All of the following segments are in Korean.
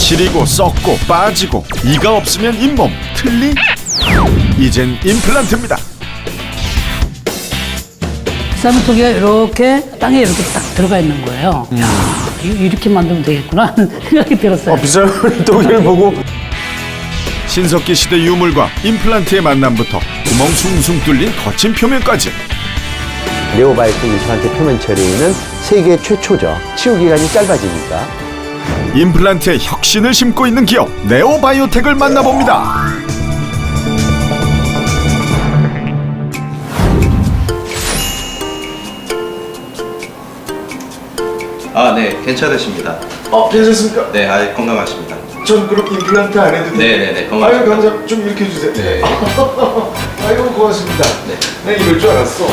시리고 썩고 빠지고 이가 없으면 잇몸 틀리? 이젠 임플란트입니다. 쌀문토기가 이렇게 땅에 이렇게 딱 들어가 있는 거예요. 야, 이렇게 만들면 되겠구나 하는 생각이 들었어요. 빗살무늬토기를 보고 신석기 시대 유물과 임플란트의 만남부터 구멍 숭숭 뚫린 거친 표면까지 네오바이오텍 임플란트 표면 처리는 세계 최초죠. 치유 기간이 짧아지니까. 임플란트에 혁신을 심고 있는 기업 네오바이오텍을 만나봅니다. 아, 네, 괜찮으십니다. 괜찮습니까? 네, 아주 건강하십니다. 전 그럼 임플란트 안 해도 돼요? 네네네, 아유 건강하십니다. 감사합니다. 좀 이렇게 해주세요. 네. 아이고 고맙습니다. 네. 내 이럴 줄 알았어.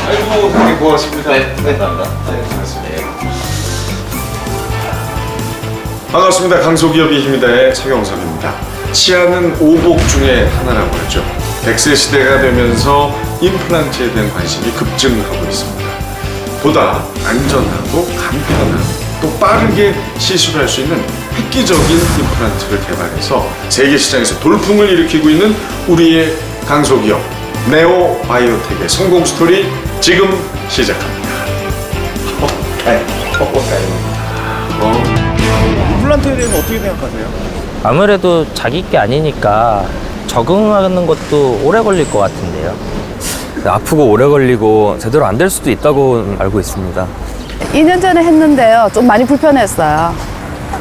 아이고 되게 고맙습니다. 네, 감사합니다. 네, 고맙습니다. 반갑습니다. 강소기업의 힘이다의 최경석입니다. 치아는 오복 중에 하나라고 하죠. 100세 시대가 되면서 임플란트에 대한 관심이 급증하고 있습니다. 보다 안전하고 간편하고 또 빠르게 시술할 수 있는 획기적인 임플란트를 개발해서 세계 시장에서 돌풍을 일으키고 있는 우리의 강소기업 네오바이오텍의 성공 스토리 지금 시작합니다. 임플란트에 대해서 어떻게 생각하세요? 아무래도 자기 게 아니니까 적응하는 것도 오래 걸릴 것 같은데요. 아프고 오래 걸리고 제대로 안 될 수도 있다고 알고 있습니다. 2년 전에 했는데요. 좀 많이 불편했어요.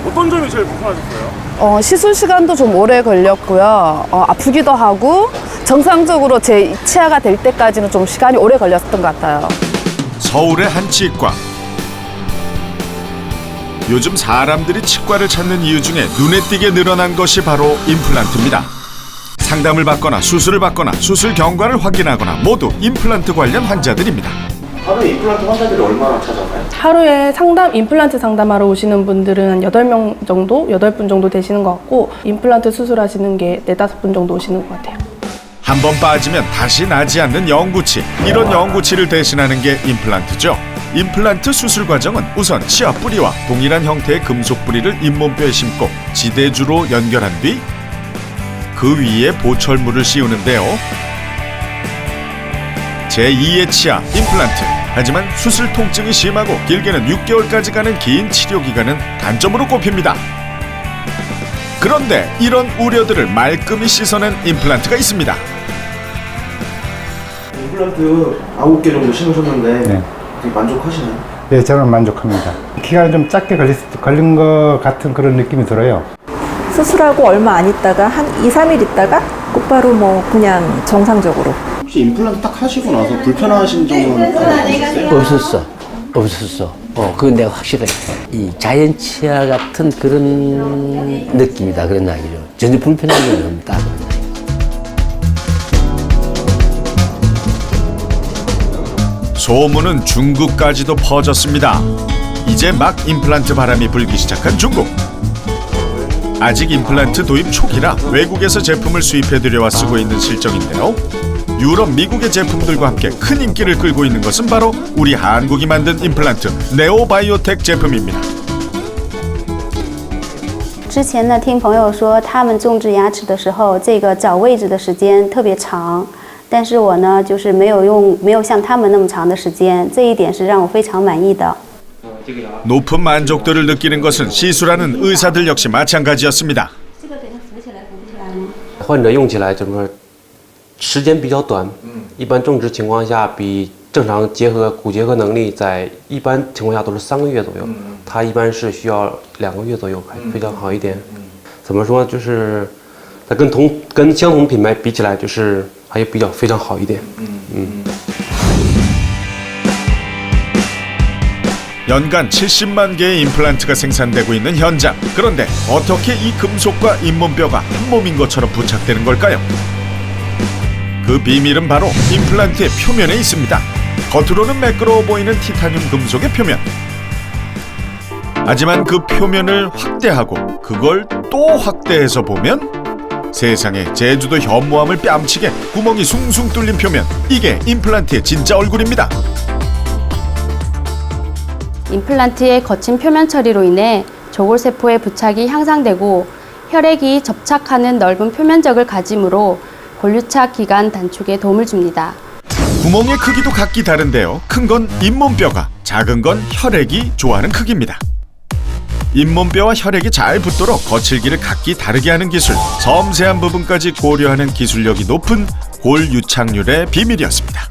어떤 점이 제일 불편하셨어요? 시술 시간도 좀 오래 걸렸고요. 아프기도 하고 정상적으로 제 치아가 될 때까지는 좀 시간이 오래 걸렸던 것 같아요. 서울의 한 치과. 요즘 사람들이 치과를 찾는 이유 중에 눈에 띄게 늘어난 것이 바로 임플란트입니다. 상담을 받거나 수술을 받거나 수술 경과를 확인하거나 모두 임플란트 관련 환자들입니다. 하루에 임플란트 환자들이 얼마나 찾아나요? 하루에 임플란트 상담하러 오시는 분들은 한 8명 정도, 8분 정도 되시는 것 같고 임플란트 수술하시는 게 4-5분 정도 오시는 것 같아요. 한 번 빠지면 다시 나지 않는 영구치. 이런 영구치를 대신하는 게 임플란트죠. 임플란트 수술 과정은 우선 치아 뿌리와 동일한 형태의 금속 뿌리를 잇몸뼈에 심고 지대주로 연결한 뒤 그 위에 보철물을 씌우는데요. 제2의 치아 임플란트. 하지만 수술 통증이 심하고 길게는 6개월까지 가는 긴 치료 기간은 단점으로 꼽힙니다. 그런데 이런 우려들을 말끔히 씻어낸 임플란트가 있습니다. 임플란트 9개 정도 심으셨는데 네. 되게 만족하시나요? 네, 저는 만족합니다. 기간이 좀 짧게 걸린 것 같은 그런 느낌이 들어요. 수술하고 얼마 안 있다가 한 2-3일 있다가 곧바로 뭐 그냥 정상적으로. 혹시 임플란트 딱 하시고 나서 불편하신 점은 없었어. 그건 내가 확실해. 이 자연 치아 같은 그런 느낌이다. 그런 이야기죠. 전혀 불편한 건 없다. 소문은 중국까지도 퍼졌습니다. 이제 막 임플란트 바람이 불기 시작한 중국. 아직 임플란트 도입 초기라 외국에서 제품을 수입해들여와 쓰고 있는 실정인데요. 유럽, 미국의 제품들과 함께 큰 인기를 끌고 있는 것은 바로 우리 한국이 만든 임플란트 네오바이오텍 제품입니다. 之前呢，听朋友说他们种植牙齿的时候，这个找位置的时间特别长，但是我呢，就是没有像他们那么长的时间，这一点是让我非常满意的。 높은 만족도를 느끼는 것은 시술하는 의사들 역시 마찬가지였습니다. 患者用起来整个时间比较短，一般种植情况下比正常骨结合能力在一般情况下都是3个月左右，它一般是需要2个月左右，还非常好一点。怎么说就是它跟相同品牌比起来，就是还比较非常好一点。 연간 70만 개의 임플란트가 생산되고 있는 현장. 그런데 어떻게 이 금속과 잇몸뼈가 한 몸인 것처럼 부착되는 걸까요? 그 비밀은 바로 임플란트의 표면에 있습니다. 겉으로는 매끄러워 보이는 티타늄 금속의 표면. 하지만 그 표면을 확대하고 그걸 또 확대해서 보면 세상에 제주도 현무암을 뺨치게 구멍이 숭숭 뚫린 표면. 이게 임플란트의 진짜 얼굴입니다. 임플란트의 거친 표면 처리로 인해 조골세포의 부착이 향상되고 혈액이 접착하는 넓은 표면적을 가지므로 골유착 기간 단축에 도움을 줍니다. 구멍의 크기도 각기 다른데요. 큰 건 잇몸뼈가, 작은 건 혈액이 좋아하는 크기입니다. 잇몸뼈와 혈액이 잘 붙도록 거칠기를 각기 다르게 하는 기술, 섬세한 부분까지 고려하는 기술력이 높은 골유착률의 비밀이었습니다.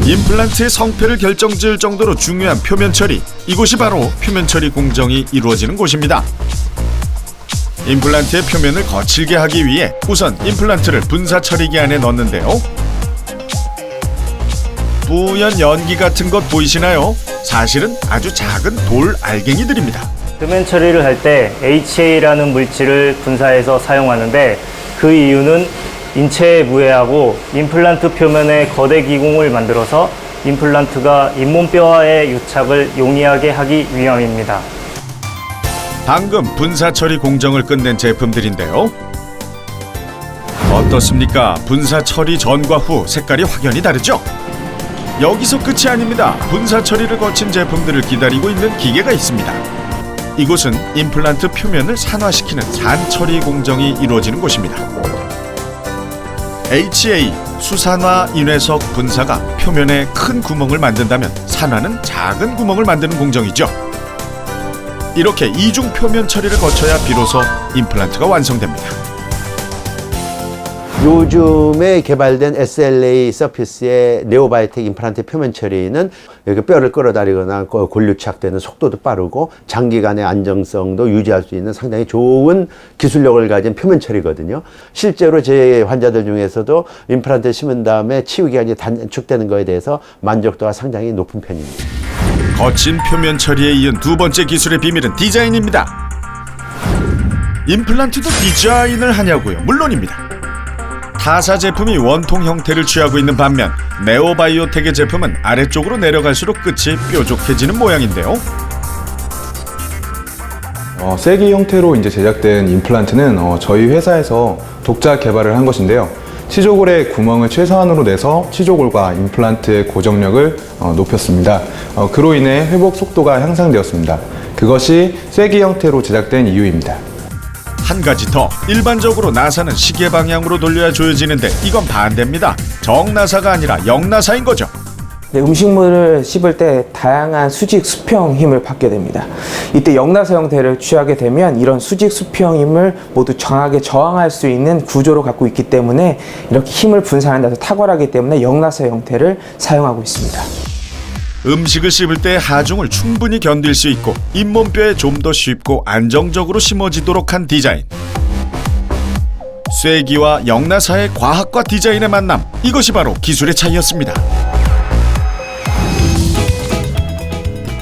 임플란트의 성패를 결정지을 정도로 중요한 표면 처리, 이곳이 바로 표면 처리 공정이 이루어지는 곳입니다. 임플란트의 표면을 거칠게 하기 위해 우선 임플란트를 분사 처리기 안에 넣는데요. 뿌연 연기 같은 것 보이시나요? 사실은 아주 작은 돌 알갱이들입니다. 표면 처리를 할 때 HA라는 물질을 분사해서 사용하는데 그 이유는 인체에 무해하고 임플란트 표면에 거대 기공을 만들어서 임플란트가 잇몸뼈와의 유착을 용이하게 하기 위함입니다. 방금 분사 처리 공정을 끝낸 제품들인데요. 어떻습니까? 분사 처리 전과 후 색깔이 확연히 다르죠? 여기서 끝이 아닙니다. 분사 처리를 거친 제품들을 기다리고 있는 기계가 있습니다. 이곳은 임플란트 표면을 산화시키는 산처리 공정이 이루어지는 곳입니다. HA, 수산화 인회석 분사가 표면에 큰 구멍을 만든다면 산화는 작은 구멍을 만드는 공정이죠. 이렇게 이중 표면 처리를 거쳐야 비로소 임플란트가 완성됩니다. 요즘에 개발된 SLA 서피스의 네오바이오텍 임플란트 표면 처리는 이렇게 뼈를 끌어다리거나 골유착되는 속도도 빠르고 장기간의 안정성도 유지할 수 있는 상당히 좋은 기술력을 가진 표면 처리거든요. 실제로 제 환자들 중에서도 임플란트 심은 다음에 치유 기간이 단축되는 것에 대해서 만족도가 상당히 높은 편입니다. 거친 표면 처리에 이은 두 번째 기술의 비밀은 디자인입니다. 임플란트도 디자인을 하냐고요? 물론입니다. 타사 제품이 원통 형태를 취하고 있는 반면 네오바이오텍의 제품은 아래쪽으로 내려갈수록 끝이 뾰족해지는 모양인데요. 쐐기 형태로 이제 제작된 임플란트는 저희 회사에서 독자 개발을 한 것인데요. 치조골의 구멍을 최소한으로 내서 치조골과 임플란트의 고정력을 높였습니다. 그로 인해 회복 속도가 향상되었습니다. 그것이 쐐기 형태로 제작된 이유입니다. 한 가지 더, 일반적으로 나사는 시계 방향으로 돌려야 조여지는데 이건 반대입니다. 정나사가 아니라 역나사인 거죠. 네, 음식물을 씹을 때 다양한 수직 수평 힘을 받게 됩니다. 이때 역나사 형태를 취하게 되면 이런 수직 수평 힘을 모두 강하게 저항할 수 있는 구조를 갖고 있기 때문에 이렇게 힘을 분산하는 데서 탁월하기 때문에 역나사 형태를 사용하고 있습니다. 음식을 씹을 때 하중을 충분히 견딜 수 있고 잇몸뼈에 좀 더 쉽고 안정적으로 심어지도록 한 디자인. 쐐기와 역나사의 과학과 디자인의 만남, 이것이 바로 기술의 차이였습니다.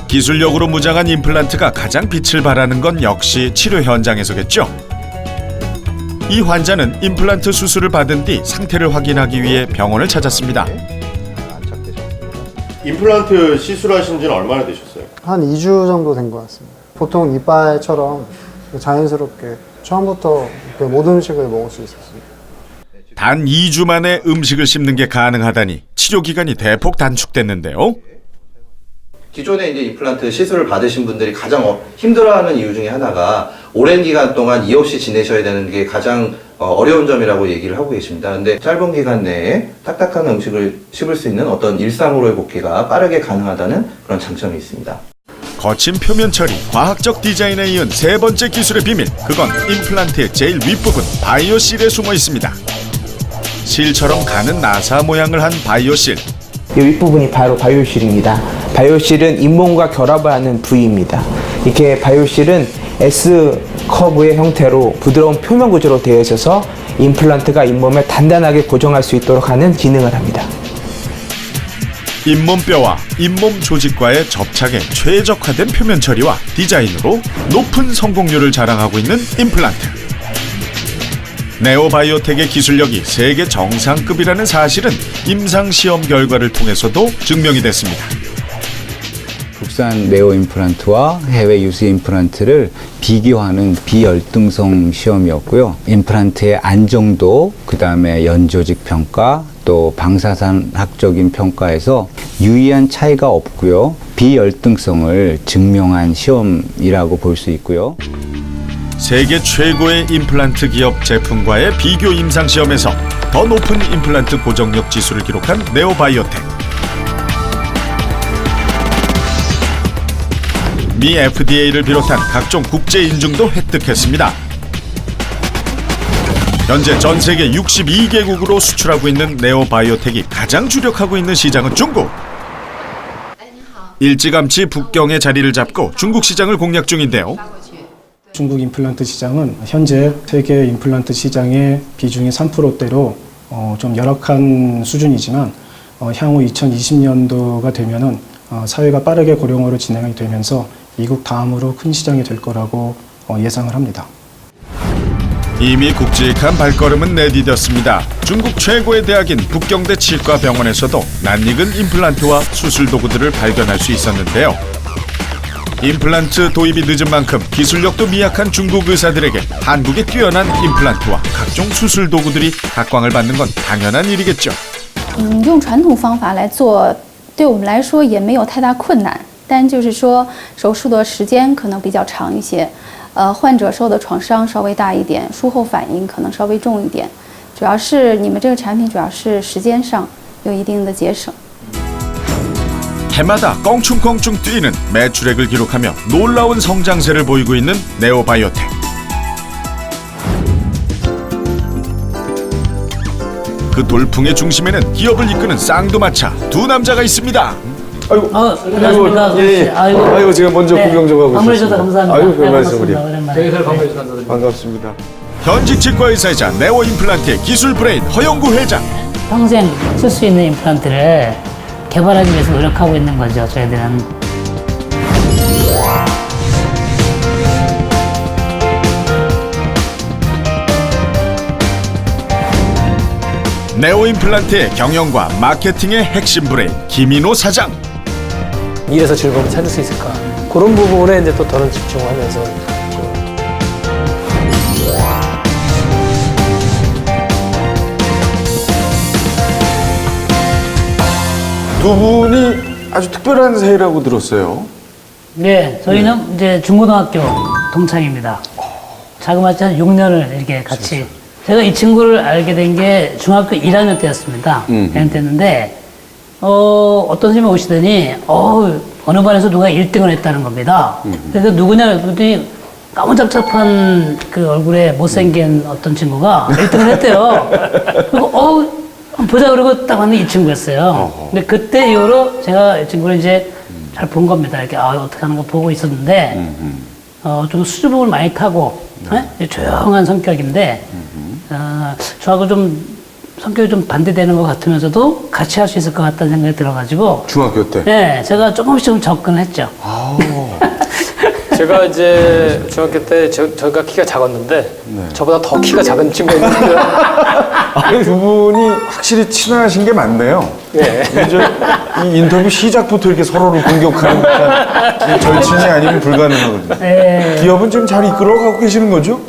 기술력으로 무장한 임플란트가 가장 빛을 발하는 건 역시 치료 현장에서겠죠. 이 환자는 임플란트 수술을 받은 뒤 상태를 확인하기 위해 병원을 찾았습니다. 임플란트 시술하신 지는 얼마나 되셨어요? 한 2주 정도 된 것 같습니다. 보통 이빨처럼 자연스럽게 처음부터 모든 음식을 먹을 수 있었습니다. 단 2주 만에 음식을 씹는 게 가능하다니 치료 기간이 대폭 단축됐는데요. 기존에 이제 임플란트 시술을 받으신 분들이 가장 힘들어하는 이유 중에 하나가 오랜 기간 동안 이유 없이 지내셔야 되는 게 가장 어려운 점이라고 얘기를 하고 계십니다. 근데 짧은 기간 내에 딱딱한 음식을 씹을 수 있는 어떤 일상으로의 복귀가 빠르게 가능하다는 그런 장점이 있습니다. 거친 표면 처리, 과학적 디자인에 이은 세 번째 기술의 비밀, 그건 임플란트의 제일 윗부분 바이오실에 숨어 있습니다. 실처럼 가는 나사 모양을 한 바이오실. 이 윗부분이 바로 바이오실입니다. 바이오실은 잇몸과 결합을 하는 부위입니다. 이렇게 바이오실은 S커브의 형태로 부드러운 표면 구조로 되어 있어서 임플란트가 잇몸에 단단하게 고정할 수 있도록 하는 기능을 합니다. 잇몸뼈와 잇몸 조직과의 접착에 최적화된 표면 처리와 디자인으로 높은 성공률을 자랑하고 있는 임플란트. 네오바이오텍의 기술력이 세계 정상급이라는 사실은 임상시험 결과를 통해서도 증명이 됐습니다. 국산 네오 임플란트와 해외 유수 임플란트를 비교하는 비열등성 시험이었고요. 임플란트의 안정도, 그 다음에 연조직 평가, 또 방사선학적인 평가에서 유의한 차이가 없고요. 비열등성을 증명한 시험이라고 볼 수 있고요. 세계 최고의 임플란트 기업 제품과의 비교 임상 시험에서 더 높은 임플란트 고정력 지수를 기록한 네오바이오텍. 미 FDA를 비롯한 각종 국제 인증도 획득했습니다. 현재 전 세계 62개국으로 수출하고 있는 네오바이오텍이 가장 주력하고 있는 시장은 중국. 일찌감치 북경의 자리를 잡고 중국 시장을 공략 중인데요. 중국 임플란트 시장은 현재 세계 임플란트 시장의 비중이 3%대로 좀 열악한 수준이지만 향후 2020년도가 되면은 사회가 빠르게 고령화로 진행이 되면서 미국 다음으로 큰 시장이 될 거라고 예상을 합니다. 이미 굵직한 발걸음은 내디뎠습니다. 중국 최고의 대학인 북경대 치과병원에서도 낯익은 임플란트와 수술 도구들을 발견할 수 있었는데요. 임플란트 도입이 늦은 만큼 기술력도 미약한 중국 의사들에게 한국의 뛰어난 임플란트와 각종 수술 도구들이 각광을 받는 건 당연한 일이겠죠. 用传统方法来做，对我们来说也没有太大困难，但就是说手术的时间可能比较长一些，患者受的创伤稍微大一点，术后反应可能稍微重一点，主要是你们这个产品主要是时间上有一定的节省。 해마다 껑충껑충 뛰는 매출액을 기록하며 놀라운 성장세를 보이고 있는 네오바이오텍. 그 돌풍의 중심에는 기업을 이끄는 쌍두마차 두 남자가 있습니다. 아이고, 안녕하십니까. 예. 아이고, 제가 먼저 네, 구경 좀 하고 방문해 있었습니다. 주셔서 감사합니다. 아이고, 별 네, 말씀을요. 반갑습니다. 오랜만에. 방문해 주셔서 감사드립니다. 반갑습니다. 현직 치과 의사이자 네오 임플란트의 기술 브레인 허영구 회장. 평생 쓸 수 있는 임플란트를 개발하기 위해서 노력하고 있는 거죠, 저희들은. 네오 임플란트의 경영과 마케팅의 핵심 브레인 김인호 사장. 일에서 즐거움을 찾을 수 있을까? 그런 부분에 이제 또 더는 집중하면서 두 분이 아주 특별한 사이라고 들었어요. 네, 저희는 이제 중고등학교 동창입니다. 자그마치 한 6년을 이렇게 같이. 제가 이 친구를 알게 된 게 중학교 1학년 때였습니다. 1학년 때였는데, 어떤 선생님이 오시더니, 어느 반에서 누가 1등을 했다는 겁니다. 그래서 누구냐 그랬더니 까무잡잡한 그 얼굴에 못생긴 어떤 친구가 1등을 했대요. 그리고 보자 그러고 딱 봤는데 이 친구였어요. 근데 그때 이후로 제가 이 친구를 이제 잘 본 겁니다. 이렇게 어떻게 하는 거 보고 있었는데 좀 수줍음을 많이 타고 조용한 성격인데 저하고 좀 성격이 좀 반대되는 것 같으면서도 같이 할 수 있을 것 같다는 생각이 들어가지고 중학교 때? 네, 제가 조금씩 좀 접근했죠. 제가 이제 중학교 때 저가 키가 작았는데 저보다 더 키가 작은 친구가 있는데 아니, 두 분이 확실히 친하신 게 맞네요. 네. 이제 이 인터뷰 시작부터 이렇게 서로를 공격하는 듯한 이 절친이 아니면 불가능하거든요. 네. 기업은 지금 잘 이끌어가고 계시는 거죠?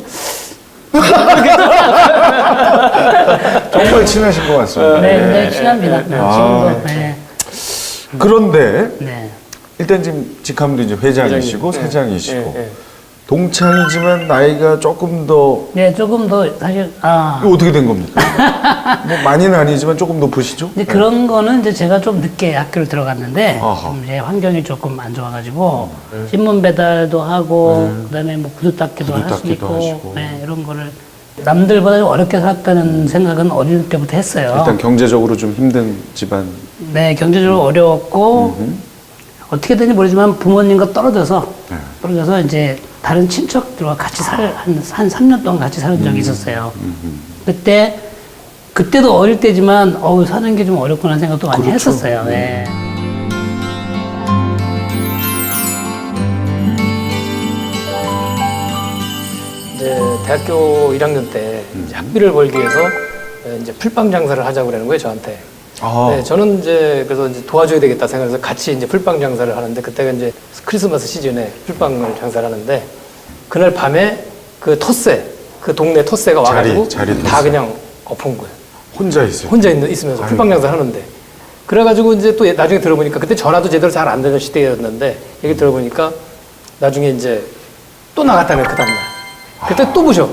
정말 친하신 것 같습니다. 네, 굉장히 친합니다. 아, 네. 그런데 네. 일단 지금 직함도 이제 회장이시고 네. 사장이시고 네. 동창이지만 나이가 조금 더 네, 조금 더 사실 이거 어떻게 된 겁니까? 뭐 많이는 아니지만 조금 높으시죠? 근데 그런 거는 이제 제가 좀 늦게 학교를 들어갔는데 아하. 좀 이제 환경이 조금 안 좋아가지고 신문 배달도 하고 그다음에 뭐 구두 닦기도 할 수 닦기도 있고 하시고. 네, 이런 거를 남들보다 좀 어렵게 살았다는 생각은 어릴 때부터 했어요. 일단 경제적으로 좀 힘든 집안. 네, 경제적으로 어려웠고 어떻게 되는지 모르지만 부모님과 떨어져서 이제 다른 친척들과 같이 한 3년 동안 같이 사는 적이 있었어요. 그때도 어릴 때지만 사는 게 좀 어렵구나 생각도 많이 했었어요. 네. 이제 대학교 1학년 때 이제 학비를 벌기 위해서 이제 풀빵 장사를 하자고 그러는 거예요, 저한테. 네, 저는 이제 그래서 이제 도와줘야 되겠다 생각해서 같이 이제 풀빵 장사를 하는데 그때가 이제 크리스마스 시즌에 풀빵을 장사를 하는데 그날 밤에 그 동네 텃세가 와가지고 자리 다 그냥 엎은 거예요. 혼자 있어요. 혼자 있으면서 풀빵 장사를 하는데. 그래가지고 이제 또 나중에 들어보니까 그때 전화도 제대로 잘 안 되는 시대였는데 얘기 들어보니까 나중에 이제 또 나갔다는 거예요, 그 다음날. 그때 또 부셔.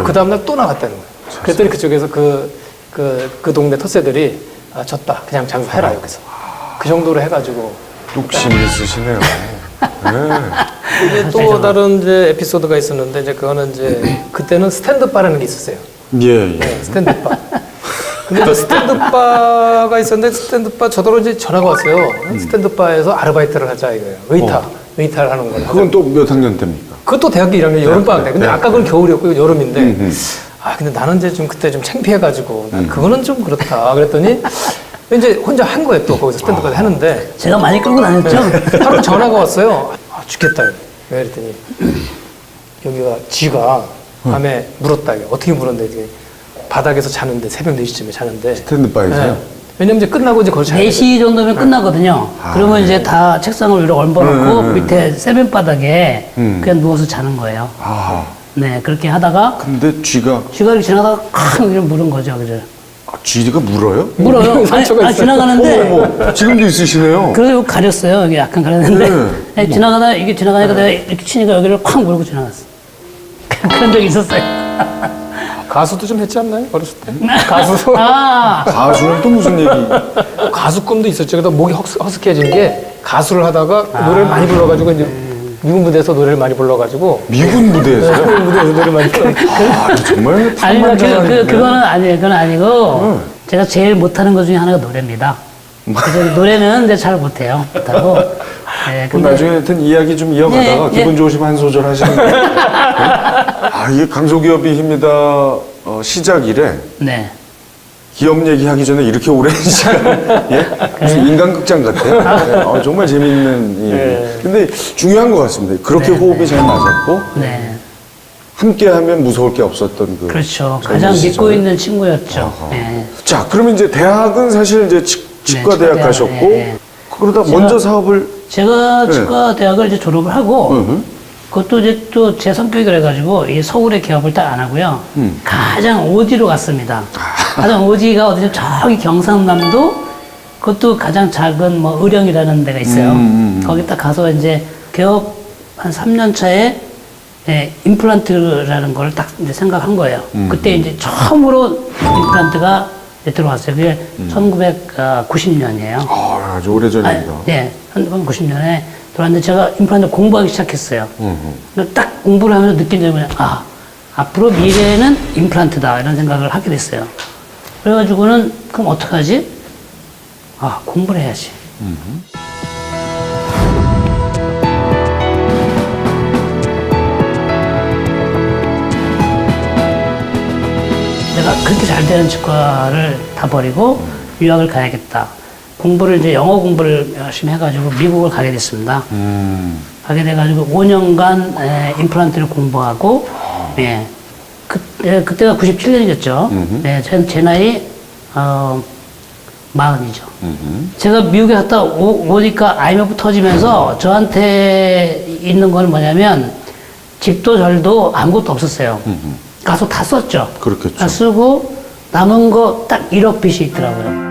그 다음날 또 나갔다는 거예요. 그랬더니 그쪽에서 그 동네 텃세들이 졌다. 그냥 장사해라, 여기서. 그 정도로 해가지고. 뚝심이 있으시네요. 이제 또 다른 이제 에피소드가 있었는데 이제 그거는 이제 그때는 스탠드바라는 게 있었어요. 예. 네, 스탠드바. 근데 이제 스탠드바가 있었는데 스탠드바 저더러 이제 전화가 왔어요. 스탠드바에서 아르바이트를 하자 이거예요. 웨이터를 하는 거예요. 그건 또 몇 학년 때입니까? 그것도 대학교 1학년 여름방학 때. 근데 아까 그건 겨울이었고 이건 여름인데. 근데 나는 이제 좀 그때 좀 창피해가지고 그거는 좀 그렇다. 그랬더니 이제 혼자 한 거예요. 또 거기서 스탠드까지 하는데. 제가 많이 끌고 다녔죠? 하루 전화가 왔어요. 죽겠다. 왜 그랬더니 여기가 쥐가 밤에 물었다. 이게. 어떻게 물었는데 이게 바닥에서 자는데 새벽 4시쯤에 자는데. 스탠드바에서요? 네. 왜냐면 이제 끝나고 이제 거기서 4시 정도면 끝나거든요. 그러면 이제 다 책상을 위로 얹어놓고 밑에 세면바닥에 그냥 누워서 자는 거예요. 네, 그렇게 하다가. 근데 쥐가 이렇게 지나가다가 쾅! 이렇게 물은 거죠, 그죠? 쥐가 물어요? 물어요. 아니, 지나가는데. 어머, 지금도 있으시네요. 그래서 가렸어요. 여기 약간 가렸는데. 지나가다, 이게 지나가니까 내가 이렇게 치니까 여기를 콱 물고 지나갔어. 그런 적이 있었어요. 가수도 좀 했지 않나요? 어렸을 때? 가수. 가수는 또 무슨 얘기? 가수 꿈도 있었죠. 그러다 목이 허스키해진 게 가수를 하다가 노래를 많이 불러가지고 이제 미군 무대에서 노래를 많이 불러가지고. 미군 무대에서요? 미군 무대에서 노래 많이 불러가지고. 정말 아니, 그거는 아니에요. 그건 아니고. 제가 제일 못하는 것 중에 하나가 노래입니다. 그래서 노래는 이제 잘 못해요. 못하고. 네, 그럼 나중에 하여튼 이야기 좀 이어가다가 네, 기분 좋으시면 한 소절 하시는 거예요. 이게 강소기업이 힘이다 시작이래. 네. 기업 얘기하기 전에 이렇게 오랜 시간, 예? 무슨 인간극장 같아요. 정말 재밌는 얘기. 근데 중요한 것 같습니다. 그렇게 호흡이 잘 맞았고, 함께하면 무서울 게 없었던 그. 그렇죠. 가장 믿고 있는 친구였죠. 네. 자, 그러면 이제 대학은 사실 이제 치과 대학 가셨고, 그러다 먼저 사업을. 제가 치과 대학을 이제 졸업을 하고, 그것도 이제 또 제 성격이 그래가지고 이 서울의 기업을 딱 안 하고요. 가장 오지로 갔습니다. 가장 오지가 어디죠? 저기 경상남도 그것도 가장 작은 뭐 의령이라는 데가 있어요. 거기 딱 가서 이제 개업 한 3년 차에 임플란트라는 걸 딱 이제 생각한 거예요. 그때 이제 처음으로 임플란트가 들어왔어요. 그게 1990년이에요. 아주 오래전입니다. 네, 1990년에 들어왔는데 제가 임플란트 공부하기 시작했어요. 딱 공부를 하면서 느낀 점이 뭐냐, 앞으로 미래는 임플란트다 이런 생각을 하게 됐어요. 그래가지고는 그럼 어떡하지? 공부를 해야지. 내가 그렇게 잘 되는 치과를 다 버리고 유학을 가야겠다. 공부를 이제 영어 공부를 열심히 해가지고 미국을 가게 됐습니다. 가게 돼가지고 5년간 임플란트를 공부하고, 그때가 97년이었죠. 제 나이 40이죠. 제가 미국에 갔다 오니까 IMF 터지면서 저한테 있는 건 뭐냐면 집도 절도 아무것도 없었어요. 가서 다 썼죠. 그렇겠죠. 다 쓰고 남은 거 딱 1억 빚이 있더라고요.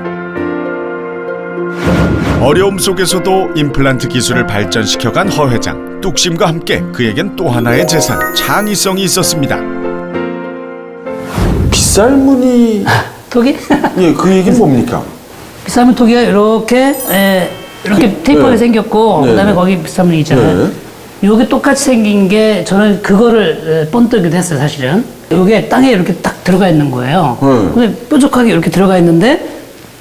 어려움 속에서도 임플란트 기술을 발전시켜간 허 회장. 뚝심과 함께 그에겐 또 하나의 재산, 창의성이 있었습니다. 빗살무늬 토기? 예, 그 얘기는 뭡니까? 빗살무늬 토기가 이렇게 테이프하게 생겼고 그다음에 거기 빗살무늬 있잖아요. 요게 똑같이 생긴 게 저는 그거를 번뜨기도 했어요, 사실은. 요게 땅에 이렇게 딱 들어가 있는 거예요. 근데 뾰족하게 이렇게 들어가 있는데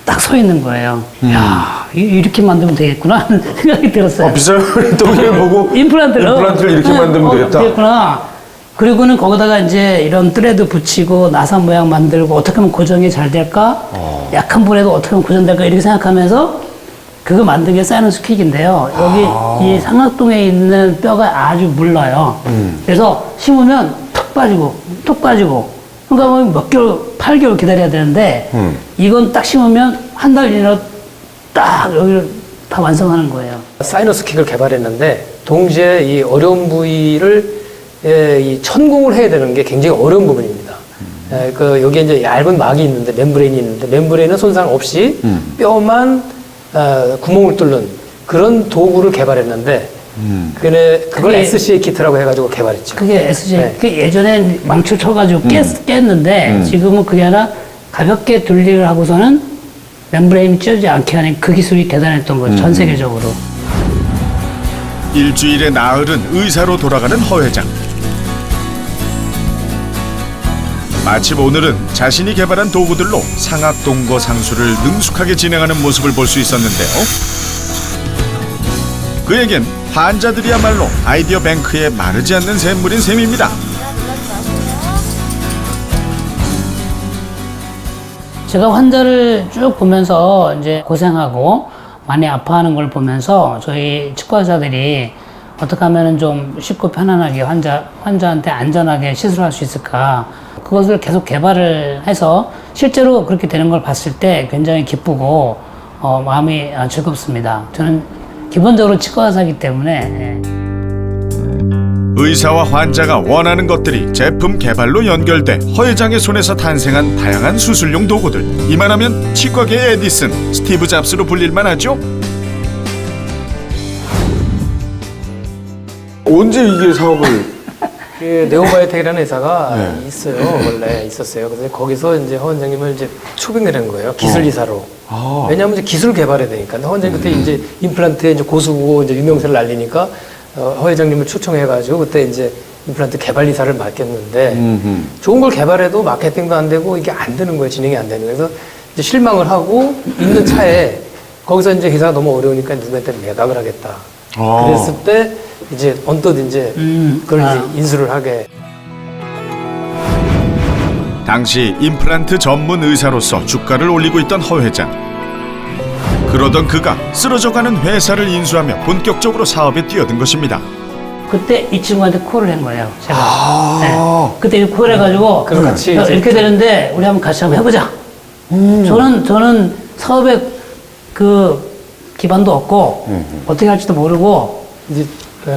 딱 서 있는 거예요. 야, 이렇게 만들면 되겠구나 하는 생각이 들었어요. 빗살무늬 토기를 보고 임플란트를 이렇게 만들면 되겠다. 되겠구나. 그리고는 거기다가 이제 이런 thread 붙이고 나사 모양 만들고 어떻게 하면 고정이 잘 될까? 약한 불에도 어떻게 하면 고정될까? 이렇게 생각하면서 그거 만든 게 사이너스 킥인데요. 여기 이 상악동에 있는 뼈가 아주 물러요. 그래서 심으면 톡 빠지고. 그러니까 뭐 몇 개월, 8개월 기다려야 되는데 이건 딱 심으면 한 달 이내로 딱 여기를 다 완성하는 거예요. 사이너스 킥을 개발했는데 동시에 이 어려운 부위를 이 천공을 해야 되는 게 굉장히 어려운 부분입니다. 여기에 이제 얇은 막이 있는데 멤브레인이 있는데 멤브레인은 손상 없이 뼈만 구멍을 뚫는 그런 도구를 개발했는데 그걸 SCA 키트라고 해가지고 개발했죠. 그게 SCA. 네. 그 예전에 망치 쳐가지고 깼는데 지금은 그게 아니라 가볍게 둘리를 하고서는 멤브레인이 찢어지지 않게 하는 그 기술이 대단했던 거죠. 전 세계적으로. 일주일의 나흘은 의사로 돌아가는 허 회장. 마침 오늘은 자신이 개발한 도구들로 상악동거 상수를 능숙하게 진행하는 모습을 볼 수 있었는데요. 그에겐 환자들이야말로 아이디어 뱅크에 마르지 않는 샘물인 셈입니다. 제가 환자를 쭉 보면서 이제 고생하고 많이 아파하는 걸 보면서 저희 치과 의사들이 어떻게 하면 좀 쉽고 편안하게 환자한테 안전하게 시술할 수 있을까, 그것을 계속 개발을 해서 실제로 그렇게 되는 걸 봤을 때 굉장히 기쁘고 마음이 즐겁습니다. 저는 기본적으로 치과 의사이기 때문에. 의사와 환자가 원하는 것들이 제품 개발로 연결돼 허 회장의 손에서 탄생한 다양한 수술용 도구들. 이만하면 치과계의 에디슨, 스티브 잡스로 불릴만 하죠? 언제 이게 사업을? 그 네오바이오텍이라는 회사가 있어요. 원래 있었어요. 그래서 거기서 이제 허 원장님을 이제 초빙을 거예요. 기술이사로. 왜냐하면 이제 기술 개발해야 되니까. 근데 허 원장님 그때 이제 임플란트에 이제 고수고 이제 유명세를 날리니까 허 회장님을 초청해가지고 그때 이제 임플란트 개발이사를 맡겼는데 좋은 걸 개발해도 마케팅도 안 되고 이게 안 되는 거예요. 진행이 안 되는 거예요. 그래서 이제 실망을 하고 있는 차에 거기서 이제 회사가 너무 어려우니까 누구한테 매각을 하겠다. 그랬을 때 이제 언뜻 이제 그걸 이제 인수를 하게. 당시 임플란트 전문 의사로서 주가를 올리고 있던 허 회장. 그러던 그가 쓰러져가는 회사를 인수하며 본격적으로 사업에 뛰어든 것입니다. 그때 이 친구한테 콜을 한 거예요, 제가. 네. 그때 콜을 해가지고 이렇게 되는데 우리 한번 같이 한번 해보자. 저는 사업에 그 기반도 없고 어떻게 할지도 모르고 이제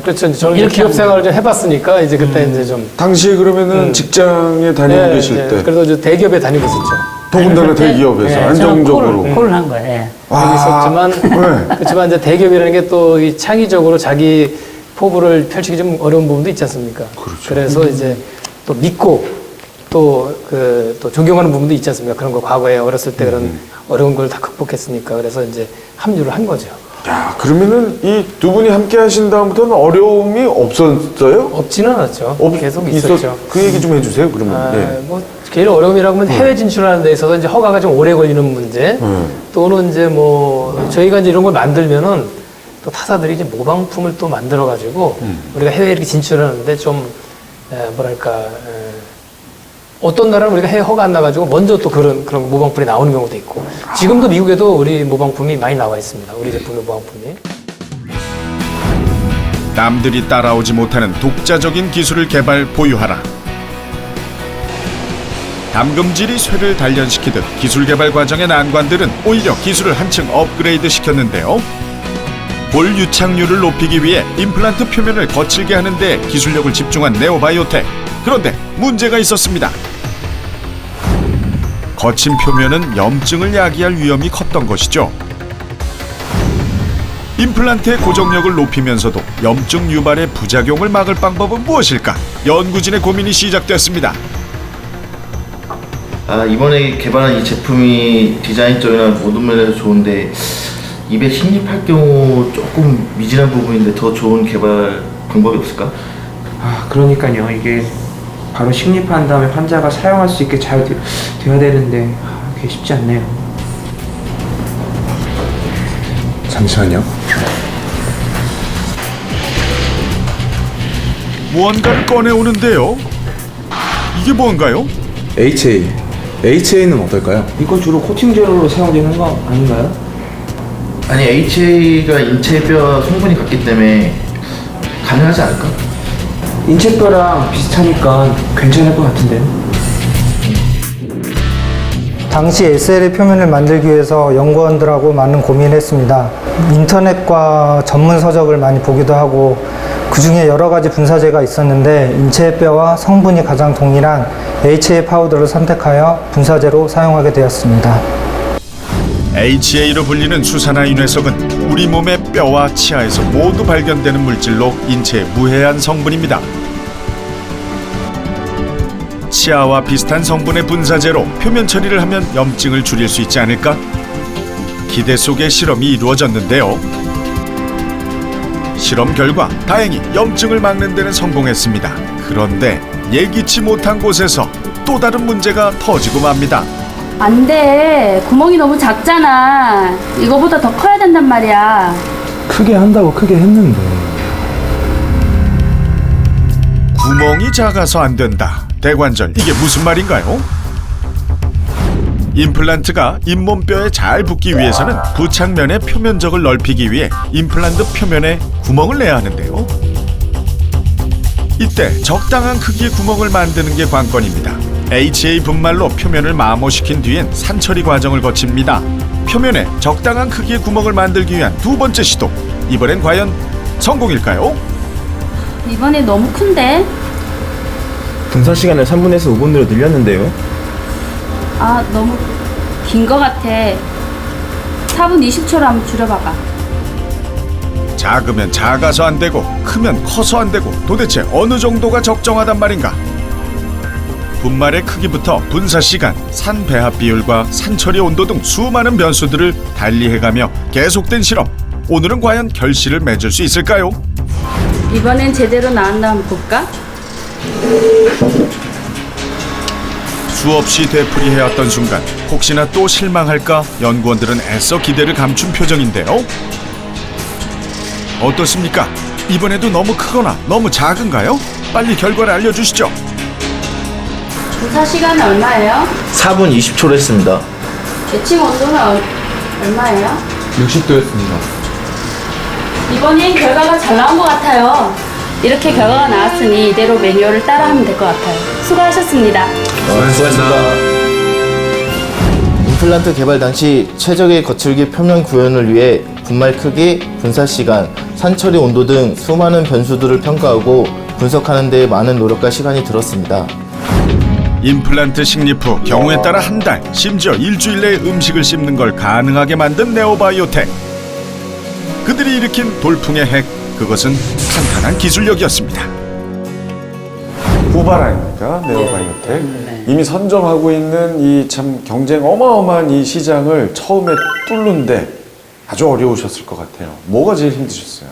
그렇죠. 저는 이제 기업 생활을 좀 해봤으니까 이제 그때 이제 좀 당시에 그러면은 직장에 다니고 계실 때. 그래도 이제 대기업에 다니고 있었죠. 더군다나 대기업에서 안정적으로. 콜을 한 거예요. 있었지만 그렇지만 이제 대기업이라는 게 또 창의적으로 자기 포부를 펼치기 좀 어려운 부분도 있지 않습니까? 그렇죠. 그래서 이제 또 믿고 또 존경하는 부분도 있지 않습니까? 그런 거 과거에 어렸을 때 그런 어려운 걸 다 극복했으니까 그래서 이제 합류를 한 거죠. 야, 그러면은 이 두 분이 함께 하신 다음부터는 어려움이 없었어요? 없지는 않았죠. 계속 있었죠. 그 얘기 좀 해주세요. 그러면. 뭐 제일 어려움이라고 하면 해외 진출하는 데 있어서 이제 허가가 좀 오래 걸리는 문제, 또는 이제 뭐 저희가 이제 이런 걸 만들면은 또 타사들이 이제 모방품을 또 만들어 가지고 우리가 해외에 이렇게 진출하는데 좀 뭐랄까 어떤 나라는 우리가 해외 허가 안 나가지고 먼저 또 그런 모방품이 나오는 경우도 있고 지금도 미국에도 우리 모방품이 많이 나와 있습니다. 우리 제품의 모방품이. 남들이 따라오지 못하는 독자적인 기술을 개발 보유하라. 담금질이 쇠를 단련시키듯 기술 개발 과정의 난관들은 오히려 기술을 한층 업그레이드 시켰는데요. 볼 유착률을 높이기 위해 임플란트 표면을 거칠게 하는 데 기술력을 집중한 네오바이오텍. 그런데 문제가 있었습니다. 거친 표면은 염증을 야기할 위험이 컸던 것이죠. 임플란트의 고정력을 높이면서도 염증 유발의 부작용을 막을 방법은 무엇일까? 연구진의 고민이 시작됐습니다. 이번에 개발한 이 제품이 디자인적이나 모든 면에서 좋은데 입에 식립할 경우 조금 미진한 부분인데 더 좋은 개발 방법이 없을까? 그러니까요. 이게 바로 식립한 다음에 환자가 사용할 수 있게 잘 돼야 되는데 그게 쉽지 않네요. 잠시만요. 무언가를 꺼내오는데요. 이게 뭔가요? HA는 어떨까요? 이거 주로 코팅 재료로 사용되는 거 아닌가요? 아니 HA가 인체뼈 성분이 같기 때문에 가능하지 않을까? 인체뼈랑 비슷하니까 괜찮을 것 같은데요? 당시 SLA 표면을 만들기 위해서 연구원들하고 많은 고민을 했습니다. 인터넷과 전문 서적을 많이 보기도 하고 그 중에 여러 가지 분사제가 있었는데 인체뼈와 성분이 가장 동일한 HA 파우더를 선택하여 분사제로 사용하게 되었습니다. HA로 불리는 수산화인 회석은 우리 몸의 뼈와 치아에서 모두 발견되는 물질로 인체에 무해한 성분입니다. 치아와 비슷한 성분의 분사제로 표면 처리를 하면 염증을 줄일 수 있지 않을까? 기대 속의 실험이 이루어졌는데요. 실험 결과 다행히 염증을 막는 데는 성공했습니다. 그런데 예기치 못한 곳에서 또 다른 문제가 터지고 맙니다. 안 돼. 구멍이 너무 작잖아. 이거보다 더 커야 된단 말이야. 크게 한다고 크게 했는데. 구멍이 작아서 안 된다. 대관절, 이게 무슨 말인가요? 임플란트가 잇몸뼈에 잘 붙기 위해서는 부착면의 표면적을 넓히기 위해 임플란트 표면에 구멍을 내야 하는데요. 이때 적당한 크기의 구멍을 만드는 게 관건입니다. HA 분말로 표면을 마모시킨 뒤엔 산처리 과정을 거칩니다. 표면에 적당한 크기의 구멍을 만들기 위한 두 번째 시도. 이번엔 과연 성공일까요? 이번에 너무 큰데? 분사 시간을 3분에서 5분으로 늘렸는데요. 아, 너무 긴 거 같아. 4분 20초로 한번 줄여봐봐. 작으면 작아서 안 되고 크면 커서 안 되고 도대체 어느 정도가 적정하단 말인가? 분말의 크기부터 분사 시간, 산 배합 비율과 산처리 온도 등 수많은 변수들을 달리해가며 계속된 실험. 오늘은 과연 결실을 맺을 수 있을까요? 이번엔 제대로 나왔나 한번 볼까? 수없이 되풀이해왔던 순간 혹시나 또 실망할까 연구원들은 애써 기대를 감춘 표정인데요. 어떻습니까? 이번에도 너무 크거나 너무 작은가요? 빨리 결과를 알려주시죠. 분사 시간은 얼마예요? 4분 20초로 했습니다. 대칭 온도는 얼마예요? 60도였습니다. 이번엔 결과가 잘 나온 것 같아요. 이렇게 결과가 나왔으니 이대로 매뉴얼을 따라하면 될 것 같아요. 수고하셨습니다. 수고하셨습니다. 임플란트 개발 당시 최적의 거칠기 표면 구현을 위해 분말 크기, 분사 시간, 산처리 온도 등 수많은 변수들을 평가하고 분석하는 데 많은 노력과 시간이 들었습니다. 임플란트 식립 후 경우에 따라 한 달, 심지어 일주일 내에 음식을 씹는 걸 가능하게 만든 네오바이오텍. 그들이 일으킨 돌풍의 핵, 그것은 탄탄한 기술력이었습니다. 후발 아닙니까? 네오바이오텍. 이미 선점하고 있는 이 참 경쟁 어마어마한 이 시장을 처음에 뚫는데 아주 어려우셨을 것 같아요. 뭐가 제일 힘드셨어요?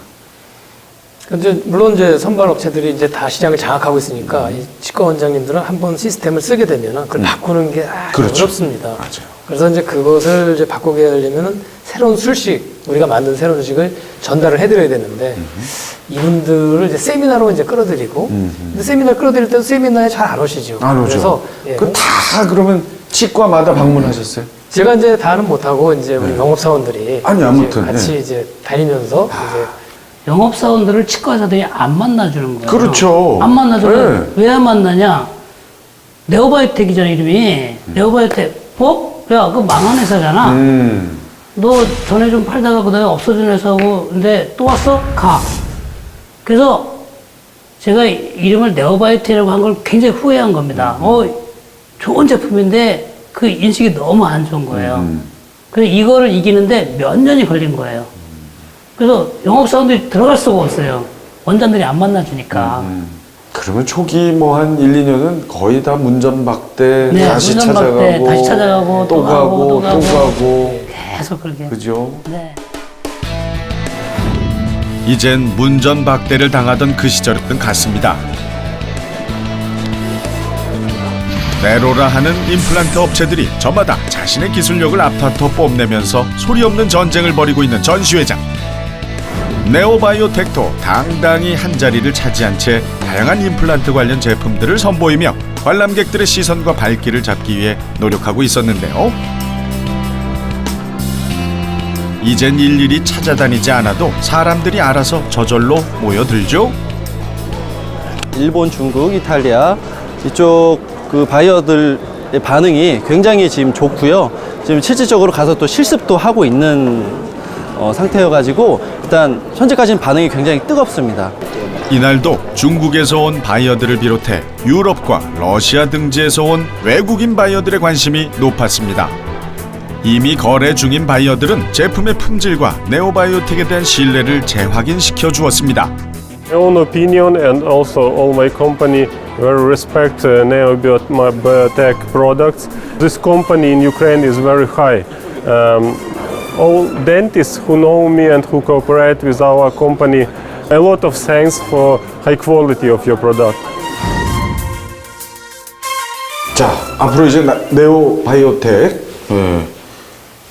근데 물론 이제 선발 업체들이 이제 다 시장을 장악하고 있으니까 이 치과 원장님들은 한번 시스템을 쓰게 되면 그걸 바꾸는 게 그렇죠. 어렵습니다. 맞아요. 그래서 이제 그것을 이제 바꾸게 하려면은 새로운 술식, 우리가 만든 새로운 술식을 전달을 해드려야 되는데 이분들을 이제 세미나로 이제 끌어들이고 근데 세미나 끌어들일 때도 세미나에 잘 안 오시죠. 안 오죠. 그래서 그 다 그러면 치과마다 방문하셨어요? 제가 이제 다는 못하고 이제 우리 영업사원들이 아니, 아무튼, 이제 같이 네. 이제 다니면서 이제 영업사원들을 치과의사들이 안 만나주는 거예요. 그렇죠. 안 만나줘요. 네. 왜 안 만나냐? 네오바이오텍이잖아, 이름이. 네오바이오텍. 야, 그거 망한 회사잖아. 너 전에 좀 팔다가 그다음에 없어진 회사고, 근데 또 왔어? 가. 그래서 제가 이름을 네오바이오텍이라고 한 걸 굉장히 후회한 겁니다. 좋은 제품인데 그 인식이 너무 안 좋은 거예요. 그래서 이거를 이기는데 몇 년이 걸린 거예요. 그래서 영업사원들이 들어갈 수가 없어요. 원장들이 안 만나주니까. 그러면 초기 뭐 한 1, 2년은 거의 다 문전박대, 네, 다시 문전박대, 찾아가고, 다시 찾아가고, 또 가고, 또 가고. 계속 그렇게. 그죠? 네. 이젠 문전박대를 당하던 그 시절은 갔습니다. 네로라 하는 임플란트 업체들이 저마다 자신의 기술력을 앞다퉈 뽐내면서 소리 없는 전쟁을 벌이고 있는 전시회장. 네오바이오텍도 당당히 한자리를 차지한 채 다양한 임플란트 관련 제품들을 선보이며 관람객들의 시선과 발길을 잡기 위해 노력하고 있었는데요. 이젠 일일이 찾아다니지 않아도 사람들이 알아서 저절로 모여들죠. 일본, 중국, 이탈리아 이쪽 그 바이어들의 반응이 굉장히 지금 좋고요. 지금 실질적으로 가서 또 실습도 하고 있는 상태여가지고 일단 현재까지는 반응이 굉장히 뜨겁습니다. 이날도 중국에서 온 바이어들을 비롯해 유럽과 러시아 등지에서 온 외국인 바이어들의 관심이 높았습니다. 이미 거래 중인 바이어들은 제품의 품질과 네오바이오텍에 대한 신뢰를 재확인시켜 주었습니다. My own opinion and also all my company very respect Neobiotech products. This company in Ukraine is very high. All dentists who know me and who cooperate with our company, a lot of thanks for high quality of your product. 자, 앞으로 이제 네오바이오텍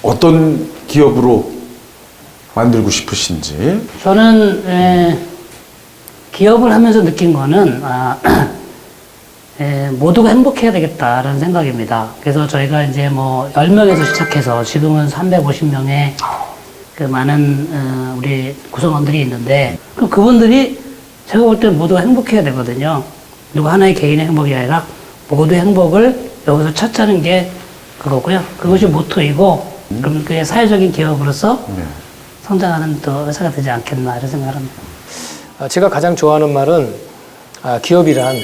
어떤 기업으로 만들고 싶으신지? 저는 기업을 하면서 느낀 거는 모두가 행복해야 되겠다라는 생각입니다. 그래서 저희가 이제 뭐 10명에서 시작해서 지금은 350명의 그 많은 우리 구성원들이 있는데, 그럼 그분들이 제가 볼 때 모두가 행복해야 되거든요. 누구 하나의 개인의 행복이 아니라 모두의 행복을 여기서 찾자는 게 그거고요. 그것이 모토이고, 그럼 그게 사회적인 기업으로서 성장하는 또 회사가 되지 않겠나 이런 생각을 합니다. 제가 가장 좋아하는 말은 기업이란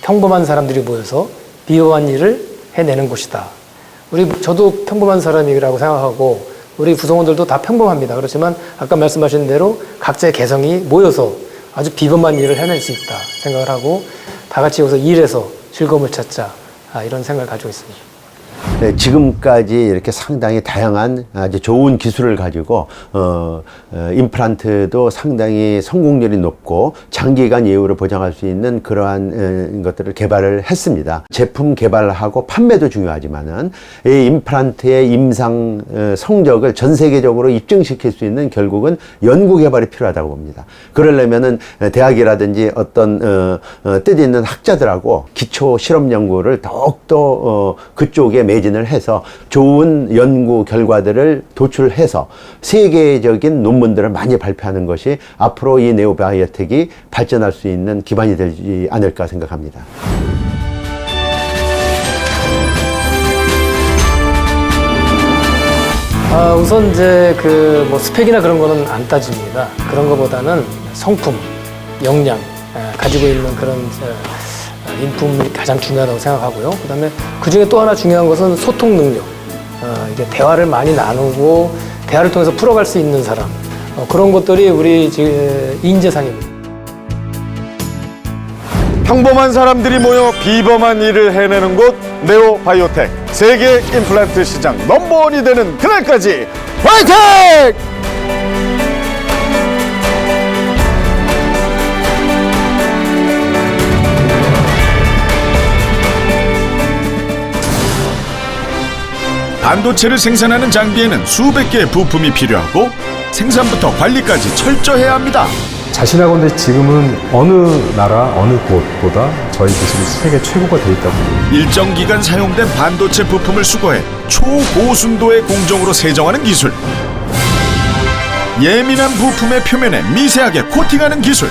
평범한 사람들이 모여서 비범한 일을 해내는 곳이다. 저도 평범한 사람이라고 생각하고 우리 구성원들도 다 평범합니다. 그렇지만 아까 말씀하신 대로 각자의 개성이 모여서 아주 비범한 일을 해낼 수 있다 생각을 하고, 다 같이 여기서 일해서 즐거움을 찾자, 이런 생각을 가지고 있습니다. 네, 지금까지 이렇게 상당히 다양한 아주 좋은 기술을 가지고 임플란트도 상당히 성공률이 높고 장기간 예우를 보장할 수 있는 그러한 것들을 개발을 했습니다. 제품 개발하고 판매도 중요하지만은 이 임플란트의 임상 성적을 전 세계적으로 입증시킬 수 있는 결국은 연구 개발이 필요하다고 봅니다. 그러려면은 대학이라든지 어떤 뜻있는 학자들하고 기초 실험 연구를 더욱더 그쪽에 매진을 해서 좋은 연구 결과들을 도출해서 세계적인 논문들을 많이 발표하는 것이 앞으로 이 네오바이오텍이 발전할 수 있는 기반이 되지 않을까 생각합니다. 우선 이제 뭐 스펙이나 그런 거는 안 따집니다. 그런 거보다는 성품, 역량, 가지고 있는 그런 인품이 가장 중요하다고 생각하고요. 그 다음에 그 중에 또 하나 중요한 것은 소통 능력. 이게 대화를 많이 나누고 대화를 통해서 풀어갈 수 있는 사람. 그런 것들이 우리 인재상입니다. 평범한 사람들이 모여 비범한 일을 해내는 곳 네오바이오텍. 세계 임플란트 시장 넘버원이 되는 그날까지 화이팅! 반도체를 생산하는 장비에는 수백 개의 부품이 필요하고 생산부터 관리까지 철저해야 합니다. 자신하건대 지금은 어느 나라, 어느 곳보다 저희 기술이 세계 최고가 돼 있다고 봅니다. 일정 기간 사용된 반도체 부품을 수거해 초고순도의 공정으로 세정하는 기술. 예민한 부품의 표면에 미세하게 코팅하는 기술.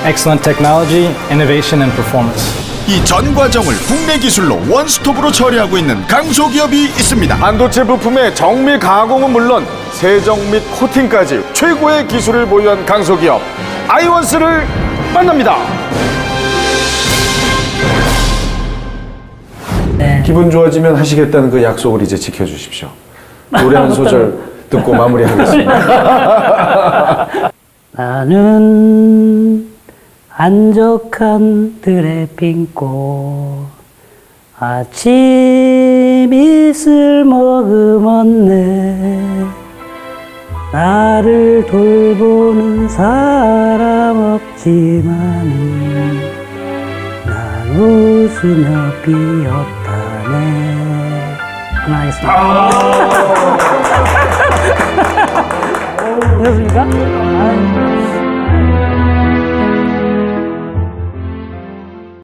Excellent technology, innovation and performance. 이 전 과정을 국내 기술로 원스톱으로 처리하고 있는 강소기업이 있습니다. 반도체 부품의 정밀 가공은 물론 세정 및 코팅까지 최고의 기술을 보유한 강소기업 아이원스를 만납니다. 기분 좋아지면 하시겠다는 그 약속을 이제 지켜주십시오. 노래 한 소절 듣고 마무리하겠습니다. 나는 한적한 들의 핀꽃 아침 이슬 머금었네. 나를 돌보는 사람 없지만 난 웃으며 피었다네. 그만하겠습니다. 그렇습니까?